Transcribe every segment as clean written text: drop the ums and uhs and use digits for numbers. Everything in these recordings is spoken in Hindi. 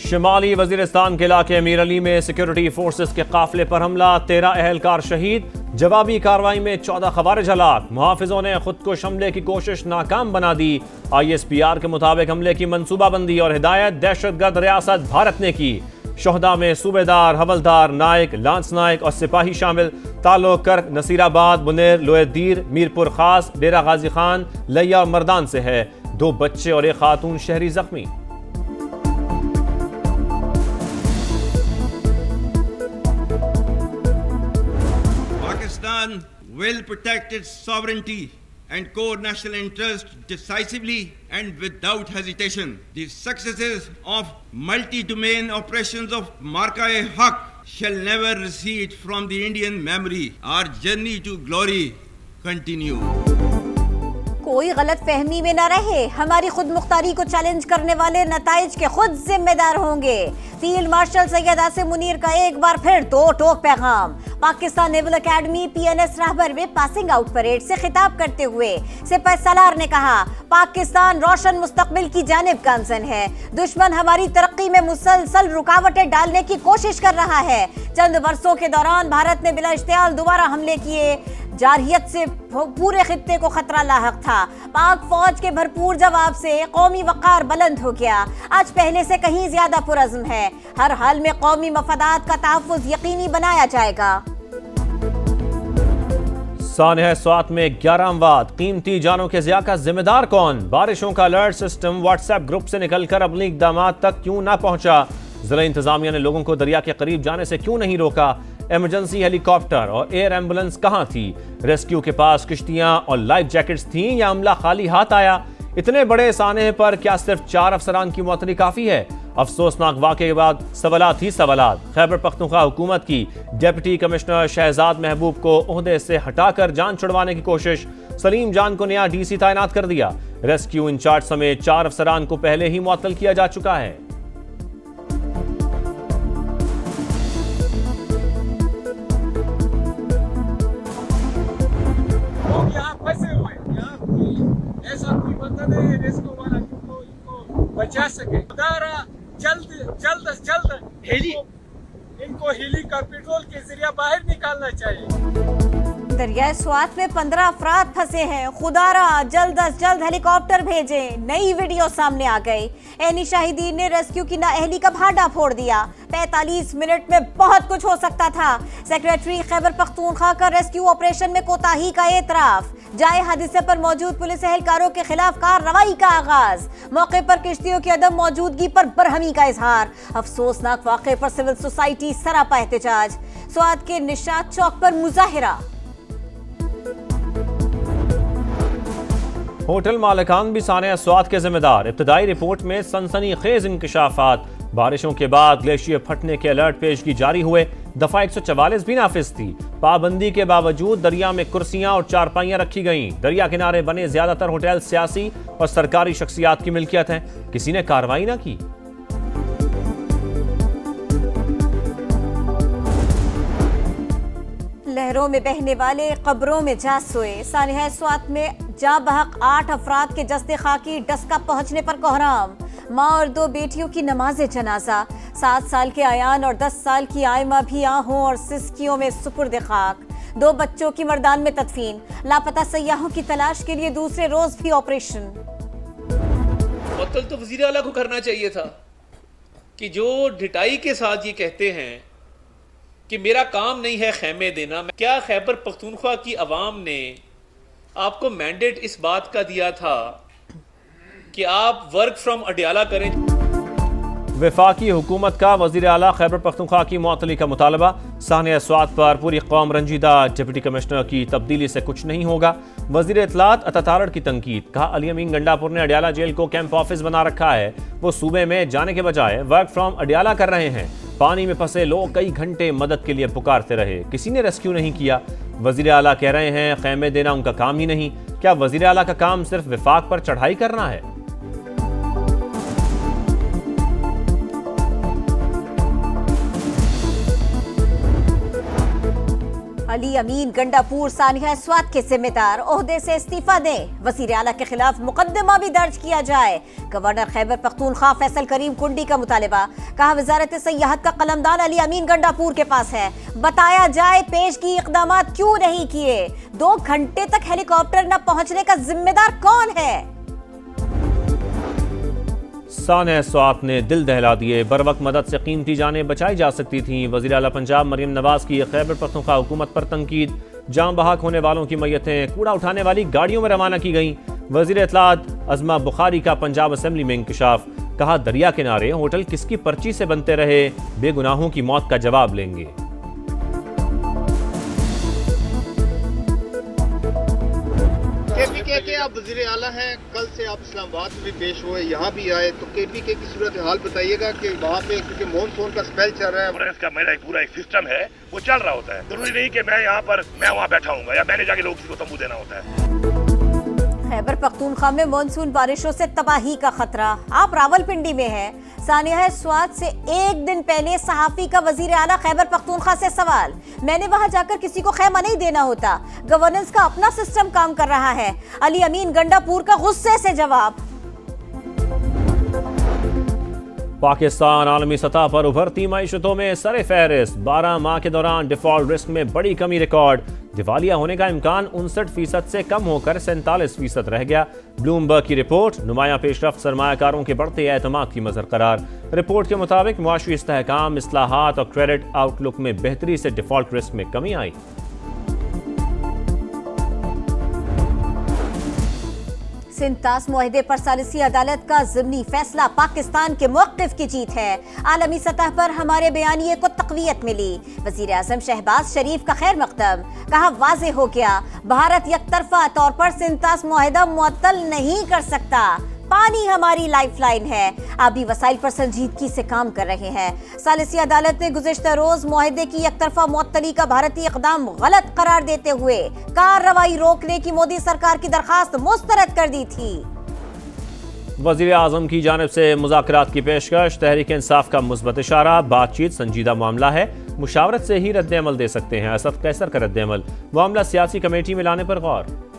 शिमाली वजीरिस्तान के इलाके अमीर अली में सिक्योरिटी फोर्सेस के काफिले पर हमला, 13 अहलकार शहीद। जवाबी कार्रवाई में 14 खवारिज हलाक। मुहाफिजों ने खुदकुश हमले की कोशिश नाकाम बना दी। ISPR के मुताबिक हमले की मंसूबाबंदी और हिदायत दहशतगर्द रियासत भारत ने की। शोहदा में सूबेदार, हवलदार, नायक, लांस नायक और सिपाही शामिल। ताल्लुक कर्क, नसीराबाद, बुनेर, लोहेदीर, मीरपुर खास, डेरा गाजी खान, लिया और मर्दान से है। 2 बच्चे और एक खातून शहरी जख्मी। Pakistan will protect its sovereignty and core national interest decisively and without hesitation. The successes of multi-domain operations of Marka-e-Haq shall never recede from the Indian memory. Our journey to glory continue. कोई गलत फहमी में न रहे, हमारी खुद मुख्तारी को चैलेंज करने वाले नताइज के खुद जिम्मेदार होंगे। फील्ड मार्शल सैयद आसिम मुनीर का एक बार फिर दो टोक पैगाम। Pakistan naval academy PNS Rahbar में पासिंग आउट परेड से खिताब करते हुए सिपाही सालार ने कहा, पाकिस्तान रोशन मुस्तकबिल की जानिब गामजन है। दुश्मन हमारी तरक्की में मुसलसल रुकावटें डालने की कोशिश कर रहा है। चंद वर्षों के दौरान भारत ने बिला इश्तियाल दोबारा हमले किए। जारहियत से पूरे खित्ते को खतरा लाहक था। पाक फौज के भरपूर जवाब से कौमी वक़ार बुलंद हो गया। आज पहले से कहीं ज्यादा पुरज़्म है। हर हाल में कौमी मफादात का तहफ़्फ़ुज़ यकीनी बनाया जाएगा। सानह स्वात में 11 अमवात, कीमती जानों के ज़िया का जिम्मेदार कौन? बारिशों का अलर्ट सिस्टम व्हाट्सएप ग्रुप से निकलकर अमली इक़दाम तक क्यों ना पहुंचा? जिला इंतजामिया ने लोगों को दरिया के करीब जाने से क्यों नहीं रोका? इमरजेंसी हेलीकॉप्टर और एयर एम्बुलेंस कहां थी? रेस्क्यू के पास किश्तियां और लाइफ जैकेट्स थीं या अमला खाली हाथ आया? इतने बड़े सानहे पर क्या सिर्फ 4 अफसरान की मौतरी काफी है? अफसोसनाक वाक़े के बाद सवालात ही सवालात। खैबर पख्तूनख्वा हुकूमत की डिप्टी कमिश्नर शहजाद महबूब को ओहदे से हटाकर जान छुड़वाने की कोशिश। सलीम जान को नया DC तैनात कर दिया। रेस्क्यू इंचार्ज समेत 4 अफसरान को पहले ही मुअत्तल किया जा चुका है। ऐसा कोई बंदा नहीं है रेस्क्यू वाला जिनको इनको बचा सके। जल्द इनको हेलीकॉप्टर के जरिए बाहर निकालना चाहिए। दरियाए स्वात में 15 अफराद फंसे हैं। खुदारा जल्द अज जल्द हेलीकॉप्टर भेजें। नई वीडियो सामने आ गई। एनी शाहिदीन ने रेस्क्यू की नाअहली का भांडा फोड़ दिया। 45 मिनट में बहुत कुछ हो सकता था। सेक्रेटरी खैबर पख्तूनख्वा का रेस्क्यू ऑपरेशन में कोताही का एतराफ। जाए हादसे पर मौजूद पुलिस एहलकारों के खिलाफ कार्रवाई का आगाज। मौके पर किश्तियों की अदम मौजूदगी पर बरहमी का इजहार। अफसोसनाक वाक़े पर सिविल सोसाइटी सरापा एहतजाज। स्वात के निशात चौक पर मुजाहिरा। होटल मालिकान भी सानह स्वात के जिम्मेदार। इब्तदाई रिपोर्ट में सनसनीखेज इंकशाफात। बारिशों के बाद ग्लेशियर फटने के अलर्ट पेशगी जारी हुए। दफा 144 भी नाफिज थी। पाबंदी के बावजूद दरिया में कुर्सियां और चारपाइयां रखी गईं। दरिया किनारे बने ज्यादातर होटल सियासी और सरकारी शख्सियात की मिल्कियत हैं। किसी ने कार्रवाई ना की। लहरों में बहने वाले कब्रों में जा सोए। सानह स्वात में जा बहक 8 अफराद के जस्ते खाकी डस्का पहुंचने पर कोहराम। माँ और 2 बेटियों की नमाज जनाजा। 7 साल के आयान और 10 साल की आयमा भी आहों और सिस्कियों में सुपुर्द खाक। 2 बच्चों की मर्दान में तदफीन। लापता सयाहों की तलाश के लिए दूसरे रोज भी ऑपरेशन। मुअत्तल तो वज़ीर आला को करना चाहिए था कि जो ढिटाई के साथ ये कहते हैं कि मेरा काम नहीं है खैमे देना। क्या खैबर पख्तूनख्वा की अवाम ने आपको मैंडेट इस बात का दिया था कि आप वर्क फ्रॉम अडियाला करें? वफाकी हुकूमत का वज़ीर आला खैबर पख्तूनख्वा की मुअत्तली का मुतालबा। सानह स्वात पर पूरी कौम रंजीदा। डिप्टी कमिश्नर की तब्दीली से कुछ नहीं होगा। वज़ीर इत्तलात अता की तनकीद। कहा, अली अमीन गंडापुर ने अडियाला जेल को कैंप ऑफिस बना रखा है। वो सूबे में जाने के बजाय वर्क फ्रॉम अडियाला कर रहे हैं। पानी में फंसे लोग कई घंटे मदद के लिए पुकारते रहे, किसी ने रेस्क्यू नहीं किया। वज़ीर आला कह रहे हैं खैमे देना उनका काम ही नहीं। क्या वज़ीर आला का काम सिर्फ विफाक पर चढ़ाई करना है? अली अमीन गंडापुर सानिया स्वात के जिम्मेदार ओहदे से इस्तीफा दें। वजीर आला के खिलाफ मुकदमा भी दर्ज किया जाए। गवर्नर खैबर पख्तूनख्वा फैसल करीम कुंडी का मुतालबा। कहा वजारत सयाहत का कलमदान अली अमीन गंडापुर के पास है, बताया जाए पेशगी इकदाम क्यों नहीं किए। 2 घंटे तक हेलीकॉप्टर न पहुंचने का जिम्मेदार कौन है। सानिया स्वात ने दिल दहला दिए। बर वक्त मदद से कीमती जानें बचाई जा सकती थीं। वज़ीर आला पंजाब मरियम नवाज की खैबर पख्तूनख्वा हुकूमत पर तनकीद। जाम बहक होने वालों की मैयतें कूड़ा उठाने वाली गाड़ियों में रवाना की गईं। वज़ीर इत्तलात अज़मा बुखारी का पंजाब असम्बली में इंकशाफ। कहा दरिया किनारे होटल किसकी पर्ची से बनते रहे, बेगुनाहों की मौत का जवाब लेंगे। केपीके के आप वज़ीर आला हैं, कल से आप इस्लामाबाद में भी पेश हुए, यहाँ भी आए, तो केपीके की सूरत हाल बताइएगा कि वहाँ पे क्योंकि मानसून का स्पेल चल रहा है। इसका मेरा पूरा एक सिस्टम है, वो चल रहा होता है। जरूरी नहीं कि मैं यहाँ पर मैं वहाँ बैठा हूँ या मैंने जाके लोग को तंबू देना होता है। खैबर पख्तूनख्वा में मानसून बारिशों से तबाही का खतरा। आप रावलपिंडी में हैं। सानिया स्वात से एक दिन पहले सहाफी का वजीर आला खैबर पख्तूनख्वा से सवाल, मैंने वहां जाकर किसी को खैमा नहीं देना होता, गवर्नेंस का अपना सिस्टम काम कर रहा है। अली अमीन गंडापुर का गुस्से से जवाब। पाकिस्तान आलमी सतह पर उभरती मईशतों में सरे फहरिस्त। 12 माह के दौरान डिफॉल्ट रिस्क में बड़ी कमी रिकॉर्ड। दिवालिया होने का इम्कान 59% से कम होकर 47% रह गया। ब्लूमबर्ग की रिपोर्ट। नुमाया पेशरफ्त सरमायाकारों के बढ़ते एतमाद की मजहर करार। रिपोर्ट के मुताबिक मुआशी इस्तेहकाम, इस्लाहात और क्रेडिट आउटलुक में बेहतरी से डिफॉल्ट रिस्क में कमी आई। सिंतास मुआहदे पर सालिसी अदालत का ज़िमनी फैसला पाकिस्तान के मौक़िफ़ की जीत है। आलमी सतह पर हमारे बयानिए को तक़वियत मिली। वज़ीर आज़म शहबाज शरीफ का खैर मक़दम। कहा वाज़े हो गया, भारत यकतरफा तौर पर सिंतास मुआहदा मुअत्तल नहीं कर सकता। पानी हमारी लाइफलाइन है। आबी वसाइल पर संजीदगी से काम कर रहे हैं। सालिसी अदालत ने गुज़िश्ता रोज मुआहदे की एकतरफा मुअत्तली का भारतीय इक़दाम गलत करार देते हुए कार्रवाई रोकने की मोदी सरकार की दरखास्त मुस्तरद कर दी थी। वज़ीर आज़म की जानिब से मुज़ाकरात की पेशकश। तहरीक इंसाफ का मुस्बत इशारा। बातचीत संजीदा मामला है, मुशावरत से ही रद्द-ए-अमल दे सकते हैं। असद कैसर का रद्द-ए-अमल, मामला सियासी कमेटी में लाने पर गौर।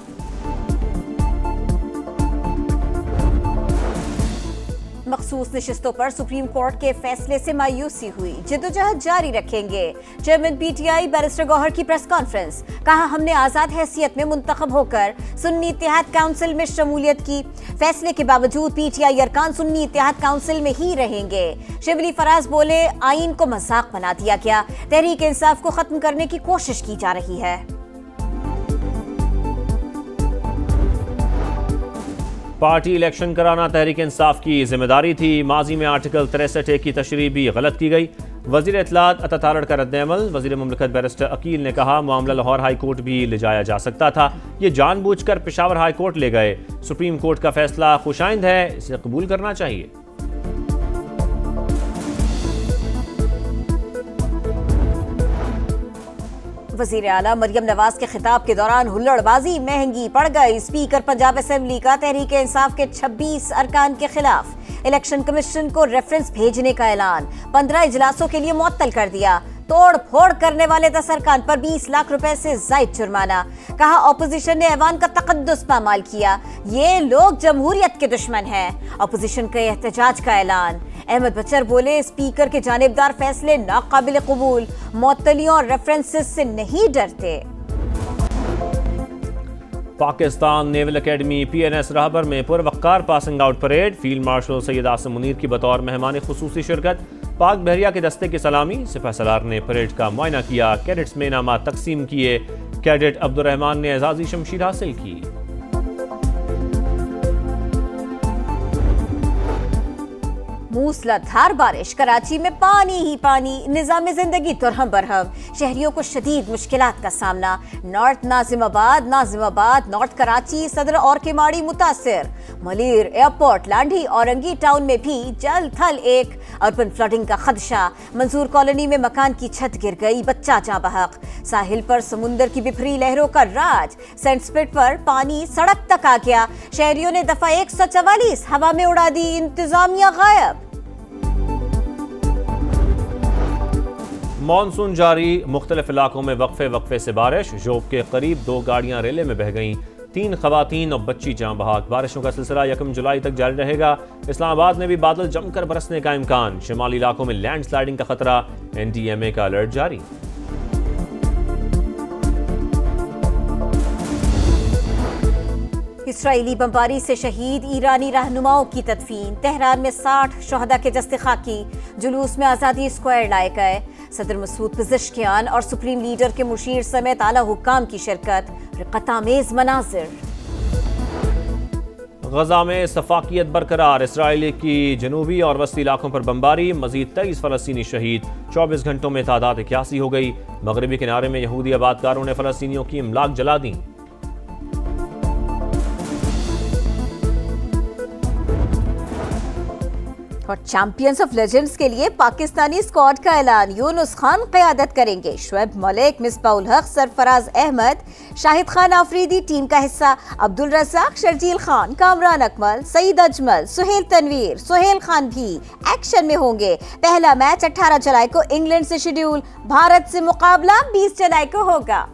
मखसूस नशिस्तों पर सुप्रीम कोर्ट के फैसले से मायूसी हुई, जिद्दोजहद जारी रखेंगे। चेयरमैन पीटीआई बैरिस्टर गौहर की प्रेस कॉन्फ्रेंस। कहा हमने आजाद हैसियत में मुंतखब होकर सुन्नी इत्तेहाद काउंसिल में शमूलियत की। फैसले के बावजूद पीटीआई अरकान सुन्नी इत्तेहाद काउंसिल में ही रहेंगे। शिबली फराज बोले आइन को मजाक बना दिया गया, तहरीक इंसाफ को खत्म करने की कोशिश की जा रही है। पार्टी इलेक्शन कराना तहरीक इंसाफ की जिम्मेदारी थी। माजी में आर्टिकल 63A की तशरीह भी गलत की गई। वजीर इत्तलात अता तारड़ का रद्द-ए-अमल। वजीर मुमलिकत बैरिस्टर अकील ने कहा मामला लाहौर हाई कोर्ट भी ले जाया जा सकता था, ये जानबूझकर पेशावर हाई कोर्ट ले गए। सुप्रीम कोर्ट का फैसला खुशाइंद है, इसे कबूल करना चाहिए। वज़ीर आला मरियम नवाज के खिताब के दौरान हुल्लड़बाजी महंगी पड़ गई। स्पीकर पंजाब असेंबली का तहरीक इंसाफ के 26 अरकान के खिलाफ इलेक्शन कमीशन को रेफरेंस भेजने का ऐलान। 15 इजलासों के लिए मुअत्तल कर दिया। तोड़ फोड़ करने वाले 10 अरकान पर 20 लाख रुपए से जायद जुर्माना। कहा ऑपोजिशन ने ऐवान का तकद्दुस पामाल किया, ये लोग जमहूरियत के दुश्मन हैं। ऑपोजिशन के एहतजाज का ऐलान। अहमद बचर बोले स्पीकर के जानिबदार फैसले नाकाबिल कबूल, मुअत्तलियों और रेफरेंसेस से नहीं डरते। Pakistan naval academy PNS Rahbar में पुरवक्कार passing out parade. Field marshal Syed Asim Munir की बतौर मेहमान खुसूसी शिरकत। पाक बहरिया के दस्ते की सलामी। सिपह सलार ने परेड का मुआयना किया। कैडेट्स में इनामात तकसीम किए। कैडेट अब्दुर्रहमान ने एजाजी शमशीर हासिल की। मूसलाधार बारिश, कराची में पानी ही पानी, निजाम जिंदगी तुरहम बरहम, शहरियों को शदीद मुश्किलात का सामना। नॉर्थ नाजिमाबाद, नॉर्थ कराची, सदर और केमाड़ी मुतासिर। मलीर, एयरपोर्ट, लांडी, औरंगी टाउन में भी जल थल एक। अर्बन फ्लडिंग का खदशा। मंसूर कॉलोनी में मकान की छत गिर गई, बच्चा जा बहक। साहिल पर समुंदर की बिफरी लहरों का राज। सेंट स्पिट पर पानी सड़क तक आ गया। शहरियों ने दफा 144 हवा में उड़ा दी, इंतजामिया गायब। मानसून जारी, मुख्तलिफ इलाकों में वक्फे से बारिश। जोब के करीब 2 गाड़ियां रेले में बह गईं, 3 खवातीन और बच्ची जाँ बहाक। बारिशों का सिलसिला 1 जुलाई तक जारी रहेगा। इस्लामाबाद में भी बादल जमकर बरसने का इम्कान। शिमाली इलाकों में लैंडस्लाइडिंग का खतरा, NDMA का अलर्ट जारी। इसराइली बमबारी से शहीद ईरानी रहनुमाओं की तदफीन। तेहरान में 60 शहदा के जस्ते खाकी। जुलूस में आज़ादी स्क्वायर लाए गए। सदर मसूद पिज़ेश्कियान और सुप्रीम लीडर के मुशीर समेत आला हुक्काम की शिरकत। रिक़्क़त-आमेज़ मनाज़िर। गजा में सफाकियत बरकरार। इसराइल की जनूबी और वस्ती इलाकों पर बमबारी, मजीद 23 फ़लस्तीनी शहीद। 24 घंटों में तादाद 81 हो गई। मगरबी किनारे में यहूदी आबादकारों ने फ़लस्तीनियों की इमलाक जला दी। और चैंपियंस ऑफ लेजेंड्स के लिए पाकिस्तानी स्क्वाड का ऐलान। यूनुस खान क़यादत करेंगे। शुएब मलिक, मिसबाउल हक, सरफराज अहमद, शाहिद खान आफरीदी टीम का हिस्सा। अब्दुल रज़ाक, शर्जील खान, कामरान अकमल, सईद अजमल, सुहेल तनवीर, सुहेल खान भी एक्शन में होंगे। पहला मैच 18 जुलाई को इंग्लैंड से शेड्यूल। भारत से मुकाबला 20 जुलाई को होगा।